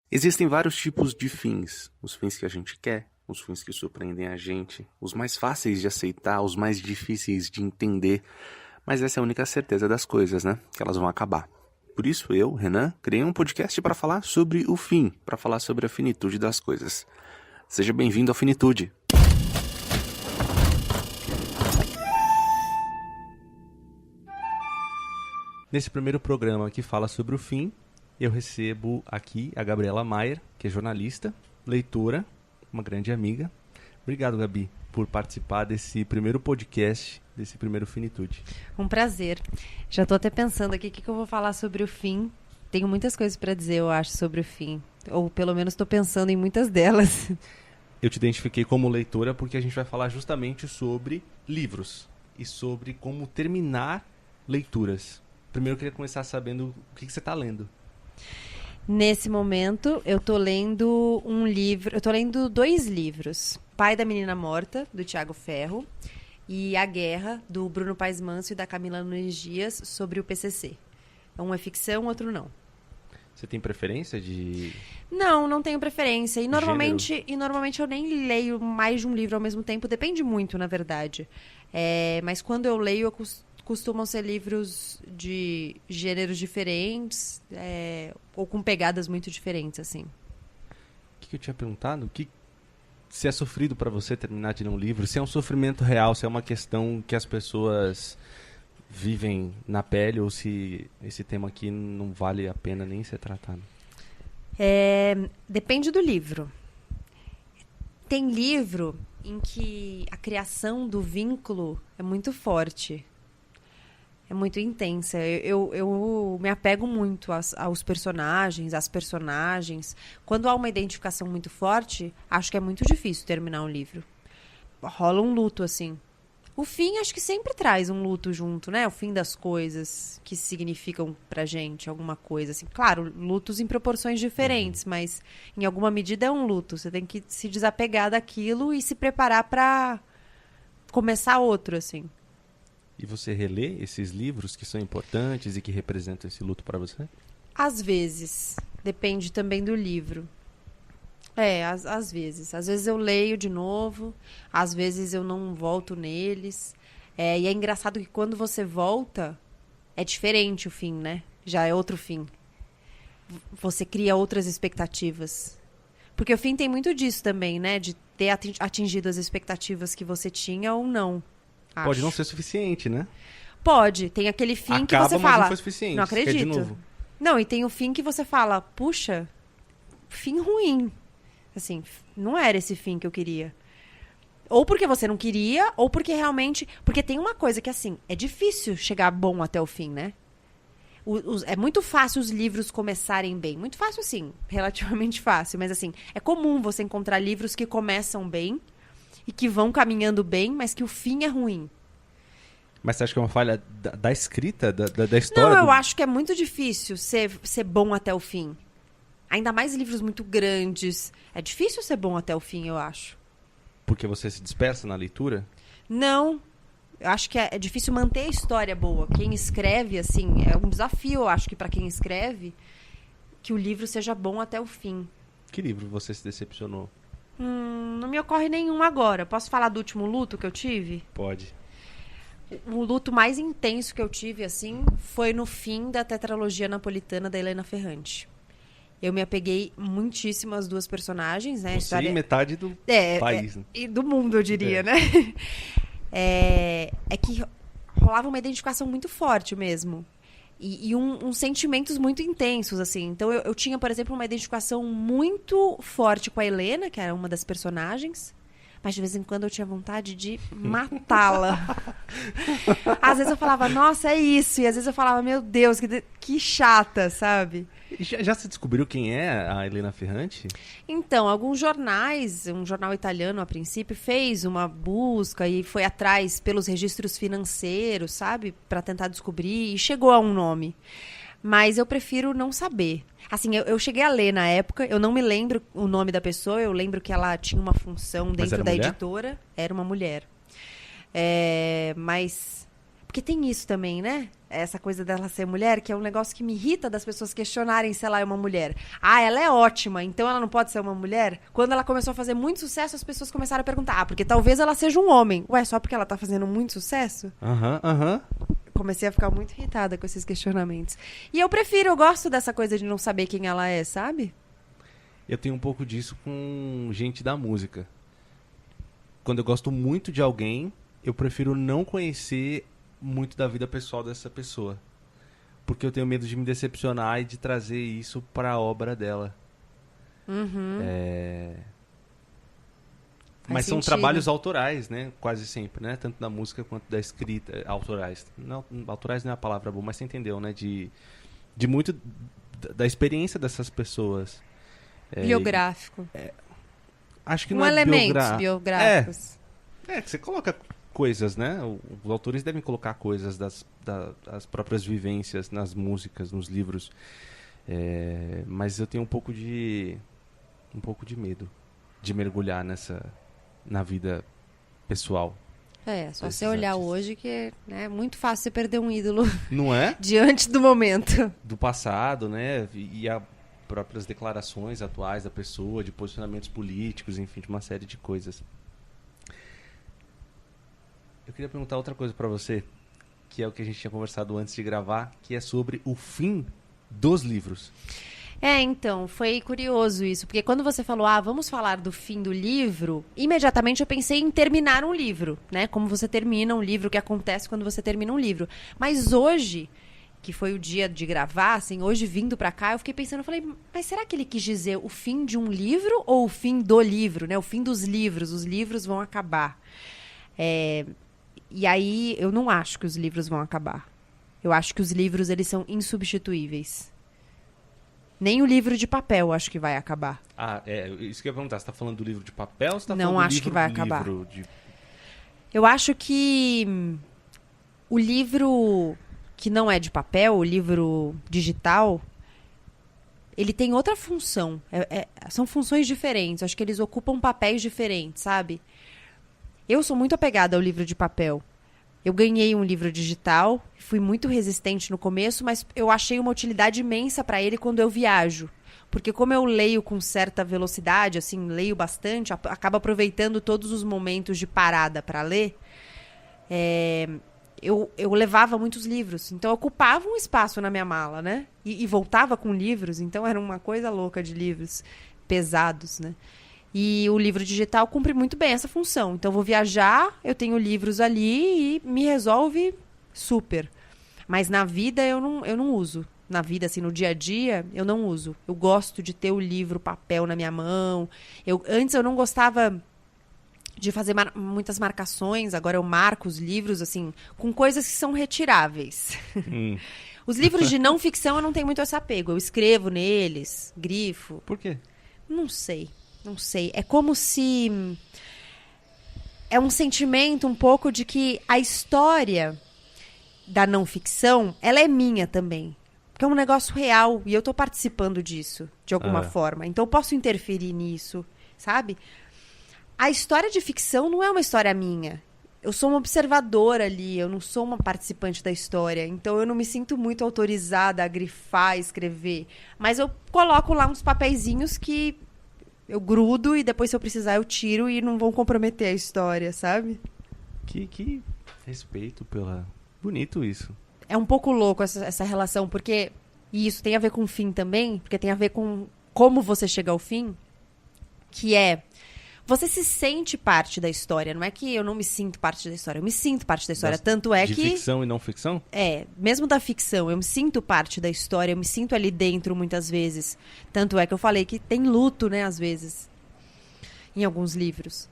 Existem vários tipos de fins. Os fins que a gente quer, os fins que surpreendem a gente, os mais fáceis de aceitar, os mais difíceis de entender. Mas essa é a única certeza das coisas, né? Que elas vão acabar. Por isso eu, Renan, criei um podcast para falar sobre o fim, para falar sobre a finitude das coisas. Seja bem-vindo à Finitude. Nesse primeiro programa que fala sobre o fim, eu recebo aqui a Gabriela Maier, que é jornalista, leitora, uma grande amiga. Obrigado, Gabi, por participar desse primeiro podcast, desse primeiro Finitude. Um prazer. Já estou até pensando aqui o que eu vou falar sobre o fim. Tenho muitas coisas para dizer, eu acho, sobre o fim. Ou pelo menos estou pensando em muitas delas. Eu te identifiquei como leitora porque a gente vai falar justamente sobre livros e sobre como terminar leituras. Primeiro eu queria começar sabendo o que você está lendo. Nesse momento, eu tô lendo um livro. Eu tô lendo 2 livros. Pai da Menina Morta, do Tiago Ferro, e A Guerra, do Bruno Paes Manso e da Camila Nunes Dias, sobre o PCC. Um é ficção, outro não. Você tem preferência de... Não tenho preferência. E normalmente eu nem leio mais de um livro ao mesmo tempo. Depende muito, na verdade. Mas quando eu leio, costumam ser livros de gêneros diferentes, ou com pegadas muito diferentes, assim. O que eu tinha perguntado? Se é sofrido para você terminar de ler um livro, se é um sofrimento real, se é uma questão que as pessoas vivem na pele, ou se esse tema aqui não vale a pena nem ser tratado. Depende do livro. Tem livro em que a criação do vínculo é muito forte. É muito intensa. Eu me apego muito aos personagens, às personagens. Quando há uma identificação muito forte, acho que é muito difícil terminar um livro. Rola um luto, assim. O fim, acho que sempre traz um luto junto, né? O fim das coisas que significam pra gente alguma coisa, assim. Claro, lutos em proporções diferentes, mas em alguma medida é um luto. Você tem que se desapegar daquilo e se preparar pra começar outro, assim. E você relê esses livros que são importantes e que representam esse luto para você? Às vezes. Depende também do livro. Às vezes. Às vezes eu leio de novo, às vezes eu não volto neles. E é engraçado que quando você volta, é diferente o fim, né? Já é outro fim. Você cria outras expectativas. Porque o fim tem muito disso também, né? De ter atingido as expectativas que você tinha ou não. Pode não ser suficiente, né? Pode. Tem aquele fim Acaba, que você fala... mas não foi suficiente. Não acredito. Quer de novo. Não, e tem o fim que você fala... Puxa, fim ruim. Assim, não era esse fim que eu queria. Ou porque você não queria, ou porque realmente... Porque tem uma coisa que, assim, é difícil chegar bom até o fim, né? É muito fácil os livros começarem bem. Muito fácil, assim. Relativamente fácil. Mas, assim, é comum você encontrar livros que começam bem... e que vão caminhando bem, mas que o fim é ruim. Mas você acha que é uma falha da escrita, da história? Não, eu acho que é muito difícil ser bom até o fim. Ainda mais livros muito grandes. É difícil ser bom até o fim, eu acho. Porque você se dispersa na leitura? Não. Eu acho que é difícil manter a história boa. Quem escreve, assim, é um desafio, eu acho que para quem escreve, que o livro seja bom até o fim. Que livro você se decepcionou? Não me ocorre nenhum agora. Posso falar do último luto que eu tive? Pode. O luto mais intenso que eu tive, assim, foi no fim da tetralogia napolitana da Helena Ferrante. Eu me apeguei muitíssimo às 2 personagens, né? Você e metade do país. Né? E do mundo, eu diria, né? É que rolava uma identificação muito forte mesmo. E uns sentimentos muito intensos, assim. Então, eu tinha, por exemplo, uma identificação muito forte com a Helena, que era uma das personagens. Mas, de vez em quando, eu tinha vontade de matá-la. Às vezes eu falava, nossa, é isso. E às vezes eu falava, meu Deus, que chata, sabe? E já se descobriu quem é a Helena Ferrante? Então, alguns jornais, um jornal italiano, a princípio, fez uma busca e foi atrás pelos registros financeiros, sabe? Para tentar descobrir e chegou a um nome. Mas eu prefiro não saber. Assim, eu cheguei a ler na época, eu não me lembro o nome da pessoa, eu lembro que ela tinha uma função dentro da editora. Era uma mulher. Mas... porque tem isso também, né? Essa coisa dela ser mulher, que é um negócio que me irrita das pessoas questionarem se ela é uma mulher. Ah, ela é ótima, então ela não pode ser uma mulher? Quando ela começou a fazer muito sucesso, as pessoas começaram a perguntar, porque talvez ela seja um homem. Ué, só porque ela tá fazendo muito sucesso? Comecei a ficar muito irritada com esses questionamentos. E eu gosto dessa coisa de não saber quem ela é, sabe? Eu tenho um pouco disso com gente da música. Quando eu gosto muito de alguém, eu prefiro não conhecer muito da vida pessoal dessa pessoa. Porque eu tenho medo de me decepcionar e de trazer isso para a obra dela. Mas são trabalhos autorais, né? Quase sempre, né? Tanto da música quanto da escrita. Autorais. Não, autorais não é a palavra boa, mas você entendeu, né? De muito da experiência dessas pessoas. Biográfico. Acho que Com não é elementos biográficos. Que você coloca coisas, né? Os autores devem colocar coisas das próprias vivências nas músicas, nos livros. Mas eu tenho um pouco de medo de mergulhar na vida pessoal. Só você olhar artistas. Hoje que é muito fácil você perder um ídolo. Não é? Diante do momento. Do passado, né? E as próprias declarações atuais da pessoa, de posicionamentos políticos, enfim, de uma série de coisas. Eu queria perguntar outra coisa pra você, que é o que a gente tinha conversado antes de gravar, que é sobre o fim dos livros. Então, foi curioso isso, porque quando você falou, vamos falar do fim do livro, imediatamente eu pensei em terminar um livro, né? Como você termina um livro, o que acontece quando você termina um livro. Mas hoje, que foi o dia de gravar, assim, hoje vindo pra cá, eu fiquei pensando, eu falei, mas será que ele quis dizer o fim de um livro ou o fim do livro, né? O fim dos livros, os livros vão acabar. E aí, eu não acho que os livros vão acabar. Eu acho que os livros, eles são insubstituíveis. Nem o livro de papel acho que vai acabar. Isso que eu ia perguntar. Você tá falando do livro de papel ou você tá não falando do acho livro, que vai acabar. De... Eu acho que o livro que não é de papel, o livro digital, ele tem outra função. São funções diferentes. Acho que eles ocupam papéis diferentes, sabe? Eu sou muito apegada ao livro de papel. Eu ganhei um livro digital, fui muito resistente no começo, mas eu achei uma utilidade imensa para ele quando eu viajo. Porque como eu leio com certa velocidade, assim, leio bastante, acabo aproveitando todos os momentos de parada para ler, eu levava muitos livros. Então, eu ocupava um espaço na minha mala, né? E voltava com livros, então era uma coisa louca de livros pesados, né? E o livro digital cumpre muito bem essa função. Então, eu vou viajar, eu tenho livros ali e me resolve super. Mas na vida eu não uso. Na vida, assim, no dia a dia, eu não uso. Eu gosto de ter o livro, o papel na minha mão. Antes eu não gostava de fazer muitas marcações. Agora eu marco os livros, assim, com coisas que são retiráveis. Os livros de não ficção eu não tenho muito esse apego. Eu escrevo neles, grifo. Por quê? Não sei. É como se... É um sentimento um pouco de que a história da não ficção, ela é minha também. Porque é um negócio real e eu tô participando disso, de alguma forma. Então eu posso interferir nisso, sabe? A história de ficção não é uma história minha. Eu sou uma observadora ali, eu não sou uma participante da história. Então eu não me sinto muito autorizada a grifar, a escrever. Mas eu coloco lá uns papeizinhos que eu grudo e depois, se eu precisar, eu tiro e não vão comprometer a história, sabe? Que respeito pela... Bonito isso. É um pouco louco essa relação, porque... E isso tem a ver com o fim também, porque tem a ver com como você chega ao fim, que é... Você se sente parte da história, não é que eu não me sinto parte da história, eu me sinto parte da história, tanto é que... De ficção e não ficção? Mesmo da ficção, eu me sinto parte da história, eu me sinto ali dentro muitas vezes. Tanto é que eu falei que tem luto, né, às vezes, em alguns livros.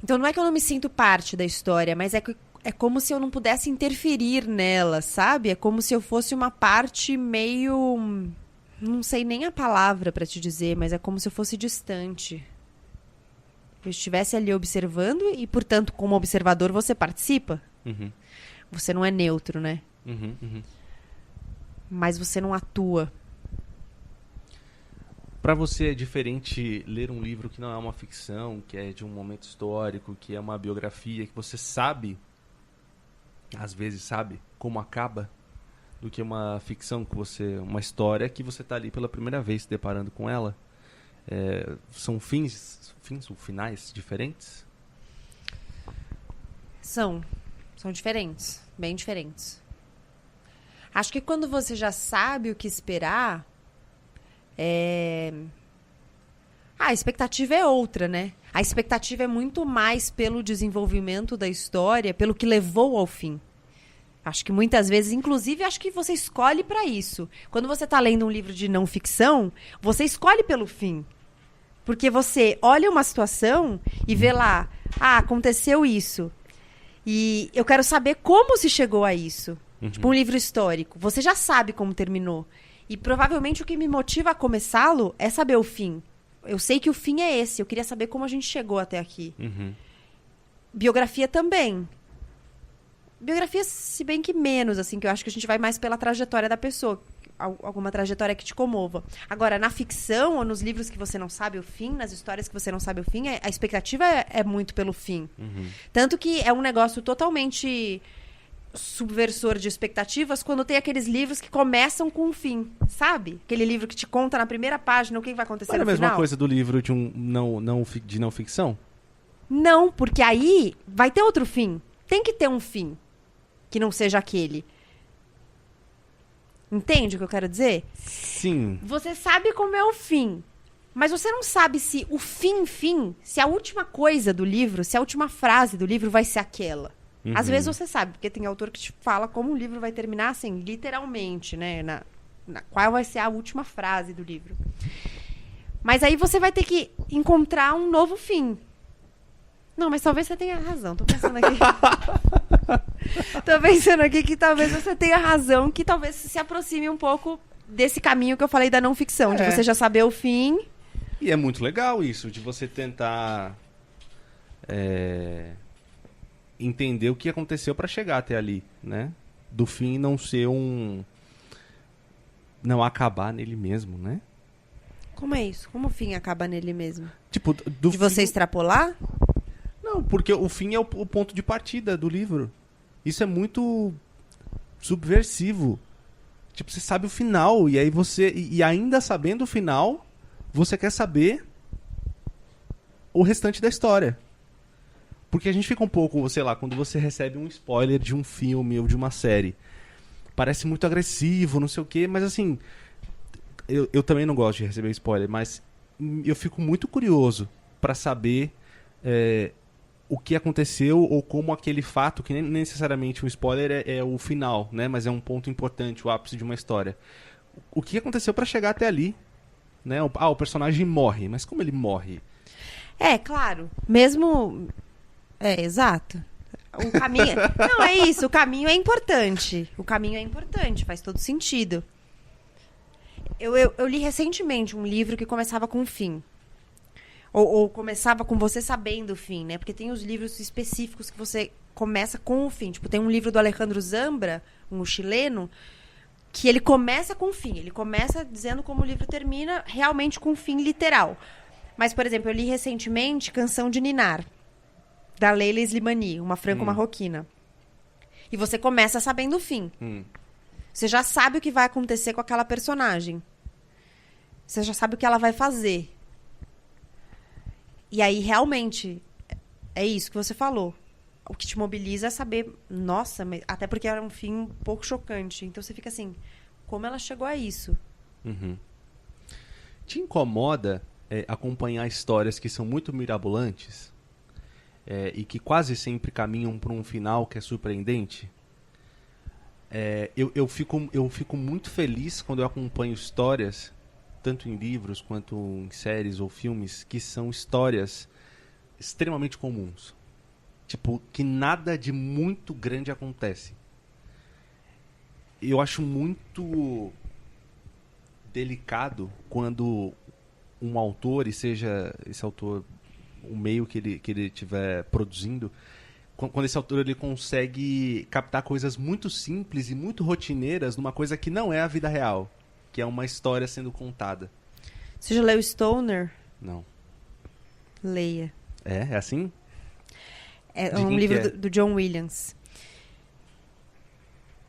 Então não é que eu não me sinto parte da história, mas é como se eu não pudesse interferir nela, sabe? É como se eu fosse uma parte meio... Não sei nem a palavra pra te dizer, mas é como se eu fosse distante. Eu estivesse ali observando e, portanto, como observador, você participa. Uhum. Você não é neutro, né? Uhum. Mas você não atua. Pra você é diferente ler um livro que não é uma ficção, que é de um momento histórico, que é uma biografia, que você sabe às vezes sabe como acaba, do que uma ficção uma história que você tá ali pela primeira vez se deparando com ela. São fins ou finais diferentes? São diferentes, bem diferentes. Acho que quando você já sabe o que esperar, a expectativa é outra, né? A expectativa é muito mais pelo desenvolvimento da história, pelo que levou ao fim. Acho que muitas vezes, inclusive, acho que você escolhe para isso. Quando você está lendo um livro de não ficção, você escolhe pelo fim. Porque você olha uma situação e vê lá, aconteceu isso. E eu quero saber como se chegou a isso. Tipo um livro histórico. Você já sabe como terminou. E provavelmente o que me motiva a começá-lo é saber o fim. Eu sei que o fim é esse. Eu queria saber como a gente chegou até aqui. Biografia também. Biografia, se bem que menos, assim, que eu acho que a gente vai mais pela trajetória da pessoa. Alguma trajetória que te comova. Agora, na ficção ou nos livros que você não sabe o fim, nas histórias que você não sabe o fim, a expectativa é muito pelo fim. Tanto que é um negócio totalmente subversor de expectativas quando tem aqueles livros que começam com um fim, sabe? Aquele livro que te conta na primeira página o que vai acontecer no final. Não é a mesma coisa do livro de não ficção? Não, porque aí vai ter outro fim. Tem que ter um fim que não seja aquele. Entende o que eu quero dizer? Sim. Você sabe como é o fim, mas você não sabe se o fim, se a última coisa do livro, se a última frase do livro vai ser aquela. Às vezes você sabe, porque tem autor que te fala como o livro vai terminar, assim, literalmente, né? Qual vai ser a última frase do livro. Mas aí você vai ter que encontrar um novo fim. Não, mas talvez você tenha razão. Tô pensando aqui. Tô pensando aqui que talvez você tenha razão, que talvez se aproxime um pouco desse caminho que eu falei da não ficção, de você já saber o fim. E é muito legal isso, de você tentar entender o que aconteceu para chegar até ali, né? Do fim não ser não acabar nele mesmo, né? Como é isso? Como o fim acaba nele mesmo? Tipo, de você extrapolar? Não, porque o fim é o ponto de partida do livro. Isso é muito subversivo. Tipo, você sabe o final, e aí e ainda sabendo o final, você quer saber o restante da história. Porque a gente fica um pouco, sei lá, quando você recebe um spoiler de um filme ou de uma série, parece muito agressivo, não sei o quê, mas assim, eu também não gosto de receber spoiler, mas eu fico muito curioso pra saber o que aconteceu ou como aquele fato, que nem necessariamente um spoiler é o final, né? Mas é um ponto importante, o ápice de uma história. O que aconteceu pra chegar até ali, né? O personagem morre, mas como ele morre? Claro. Mesmo... exato. O caminho... Não, é isso. O caminho é importante. O caminho é importante. Faz todo sentido. Eu li recentemente um livro que começava com um fim. Ou começava com você sabendo o fim, né? Porque tem os livros específicos que você começa com o fim. Tipo, tem um livro do Alejandro Zambra, um chileno, que ele começa com o fim. Ele começa dizendo como o livro termina, realmente com um fim literal. Mas, por exemplo, eu li recentemente Canção de Ninar, da Leila Slimani, uma franco-marroquina. E você começa sabendo o fim. Você já sabe o que vai acontecer com aquela personagem. Você já sabe o que ela vai fazer. E aí, realmente, é isso que você falou. O que te mobiliza é saber... Nossa, mas, até porque era um fim um pouco chocante. Então, você fica assim... Como ela chegou a isso? Te incomoda acompanhar histórias que são muito mirabolantes? E que quase sempre caminham para um final que é surpreendente? Eu fico muito feliz quando eu acompanho histórias, tanto em livros quanto em séries ou filmes, que são histórias extremamente comuns. Tipo, que nada de muito grande acontece. Eu acho muito delicado quando um autor, e seja esse autor o meio que ele estiver produzindo, quando esse autor ele consegue captar coisas muito simples e muito rotineiras numa coisa que não é a vida real, que é uma história sendo contada. Você já leu Stoner? Não. Leia. É assim? É um livro do John Williams.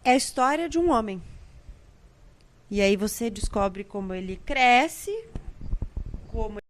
é a história de um homem. E aí você descobre como ele cresce, como